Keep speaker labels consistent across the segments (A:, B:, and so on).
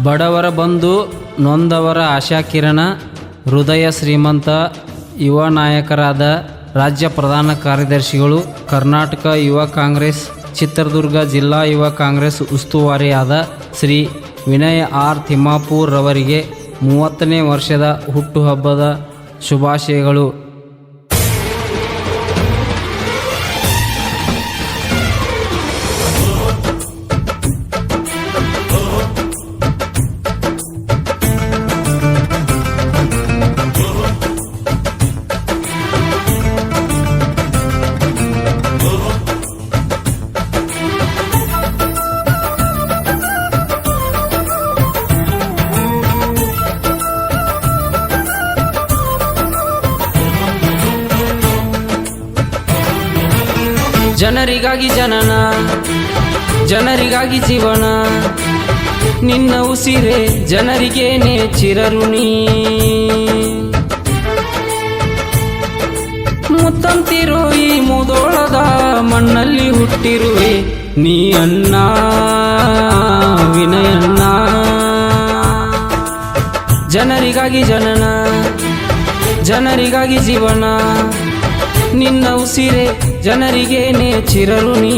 A: ಬಡವರ ಬಂಧು, ನೊಂದವರ ಆಶಾಕಿರಣ, ಹೃದಯ ಶ್ರೀಮಂತ ಯುವ ನಾಯಕರಾದ ರಾಜ್ಯ ಪ್ರಧಾನ ಕಾರ್ಯದರ್ಶಿಗಳು, ಕರ್ನಾಟಕ ಯುವ ಕಾಂಗ್ರೆಸ್, ಚಿತ್ರದುರ್ಗ ಜಿಲ್ಲಾ ಯುವ ಕಾಂಗ್ರೆಸ್ ಉಸ್ತುವಾರಿಯಾದ ಶ್ರೀ ವಿನಯ್ ಆರ್ ತಿಮ್ಮಾಪುರ್ ರವರಿಗೆ 30ನೇ ವರ್ಷದ ಹುಟ್ಟುಹಬ್ಬದ ಶುಭಾಶಯಗಳು. ಜನರಿಗಾಗಿ ಜನನ, ಜನರಿಗಾಗಿ ಜೀವನ, ನಿನ್ನ ಉಸಿರೇ ಜನರಿಗೇನೆ ಚಿರಋಣಿ. ಮುತ್ತಂತಿರೋ ಈ ಮುದೋಳದ ಮಣ್ಣಲ್ಲಿ ಹುಟ್ಟಿರುವೆ ನೀ ಅಣ್ಣ ವಿನಯಣ್ಣ. ಜನರಿಗಾಗಿ ಜನನ, ಜನರಿಗಾಗಿ ಜೀವನ, ನಿನ್ನ ಉಸಿರೇ ಜನರಿಗೇನೆ ಚಿರಋಣಿ.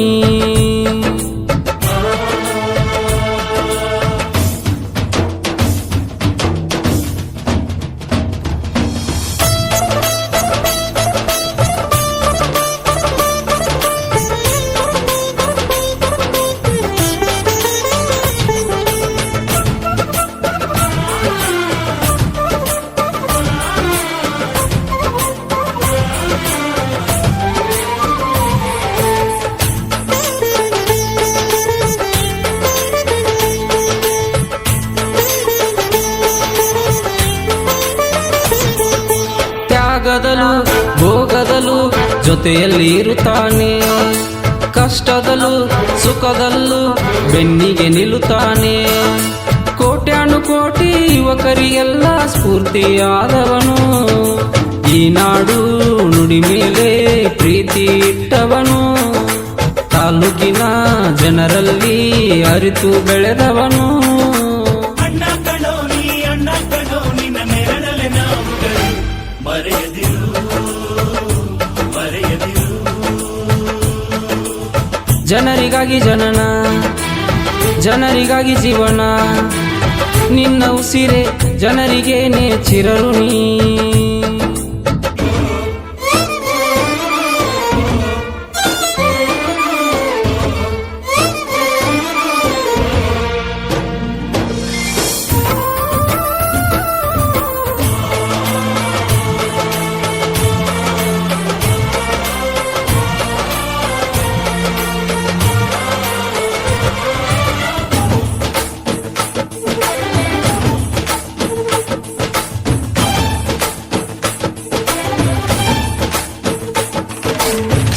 A: ತ್ಯಾಗದಲ್ಲೂ ಭೋಗದಲ್ಲೂ ಜೊತೆಯಲ್ಲಿ ಇರುತ್ತಾನೆ, ಕಷ್ಟದಲ್ಲೂ ಸುಖದಲ್ಲೂ ಬೆನ್ನಿಗೆ ನಿಲ್ಲುತ್ತಾನೆ. ಕೋಟ್ಯಾನು ಕೋಟಿ ಯುವಕರಿಗೆಲ್ಲ ಸ್ಫೂರ್ತಿಯಾದವನು, ಈ ನಾಡು ನುಡಿ ಮೇಲೆ ಪ್ರೀತಿ ಇಟ್ಟವನು, ತಾಲೂಕಿನ ಜನರಲ್ಲಿ ಅರಿತು ಬೆಳೆದವನು. ಜನರಿಗಾಗಿ ಜನನ, ಜನರಿಗಾಗಿ ಜೀವನ, ನಿನ್ನ ಉಸಿರೇ ಜನರಿಗೇನೆ ಚಿರಋಣಿ.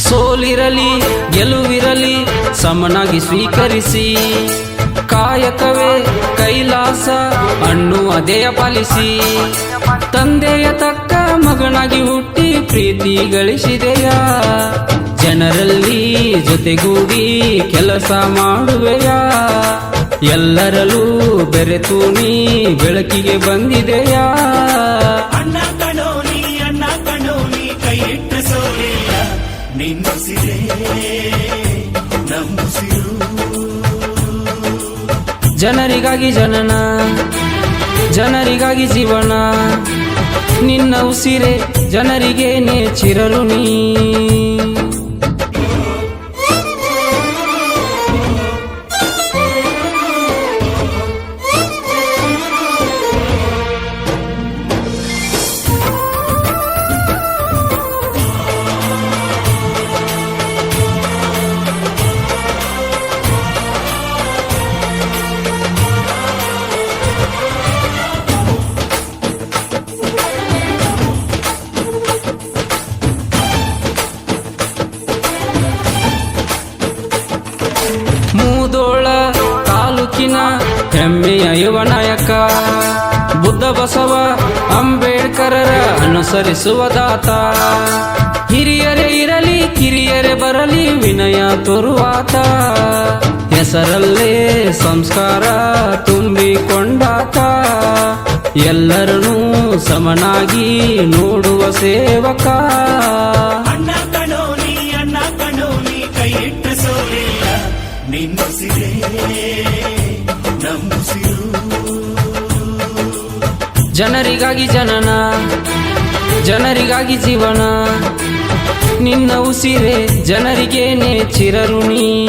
A: ಸೋಲಿರಲಿ ಗೆಲುವಿರಲಿ ಸಮನಾಗಿ ಸ್ವೀಕರಿಸಿ, ಕಾಯಕವೇ ಕೈಲಾಸ ಅನ್ನುವ ಧ್ಯೇಯ ಪಾಲಿಸಿ, ತಂದೆಯ ತಕ್ಕ ಮಗನಾಗಿ ಹುಟ್ಟಿ ಪ್ರೀತಿ ಗಳಿಸಿದೆಯ, ಜನರಲ್ಲಿ ಜೊತೆಗೂಡಿ ಕೆಲಸ ಮಾಡುವೆಯ, ಎಲ್ಲರಲ್ಲೂ ಬೆರೆತು ನೀ ಬೆಳಕಿಗೆ ಬಂದಿದೆಯ. ಜನರಿಗಾಗಿ ಜನನ, ಜನರಿಗಾಗಿ ಜೀವನ, ನಿನ್ನ ಉಸಿರೇ ಜನರಿಗೇನೆ ಚಿರಋಣಿ. ಮೂದೋಳ ತಾಲೂಕಿನ ಹೆಮ್ಮೆಯ ಯುವ ನಾಯಕ, ಬುದ್ಧ ಬಸವ ಅಂಬೇಡ್ಕರರ ಅನುಸರಿಸುವ ದಾತ, ಹಿರಿಯರೇ ಇರಲಿ ಕಿರಿಯರೇ ಬರಲಿ ವಿನಯ ತೋರುವಾತ, ಹೆಸರಲ್ಲೇ ಸಂಸ್ಕಾರ ತುಂಬಿಕೊಂಡ ಎಲ್ಲರನ್ನೂ ಸಮನಾಗಿ ನೋಡುವ ಸೇವಕ.
B: ಅಣ್ಣ ಕಣೋನಿ ಕೈ ಇಟ್ಟ ಸೋಲಿಲ್ಲ ನಿನ್ನುಸಿರೇ ನಮ್ಮುಸಿರು.
A: ಜನರಿಗಾಗಿ ಜನನ, ಜನರಿಗಾಗಿ ಜೀವನ, ನಿನ್ನ ಉಸಿರೇ ಜನರಿಗೇನೆ ಚಿರಋಣಿ.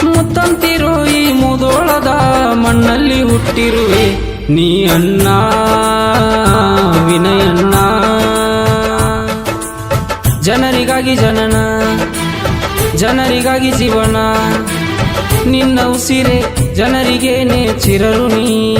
A: ಮುತ್ತಂತಿರೋ ಈ ಮುದೋಳದ ಮಣ್ಣಲ್ಲಿ ಹುಟ್ಟಿರುವೆ ನೀ ಅಣ್ಣ ವಿನಯಣ್ಣ. ಜನರಿಗಾಗಿ ಜನನ, ಜನರಿಗಾಗಿ ಜೀವನ, ನಿನ್ನ ಉಸಿರೇ ಜನರಿಗೇನೆ ಚಿರಋಣಿ.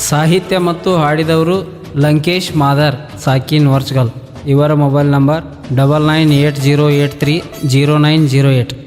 A: ಸಾಹಿತ್ಯ ಮತ್ತು ಹಾಡಿದವರು ಲಂಕೇಶ್ ಮಾದರ್, ಸಾಕಿನ್ ವರ್ಚ್ಗಲ್. ಇವರ ಮೊಬೈಲ್ ನಂಬರ್ 9980830908.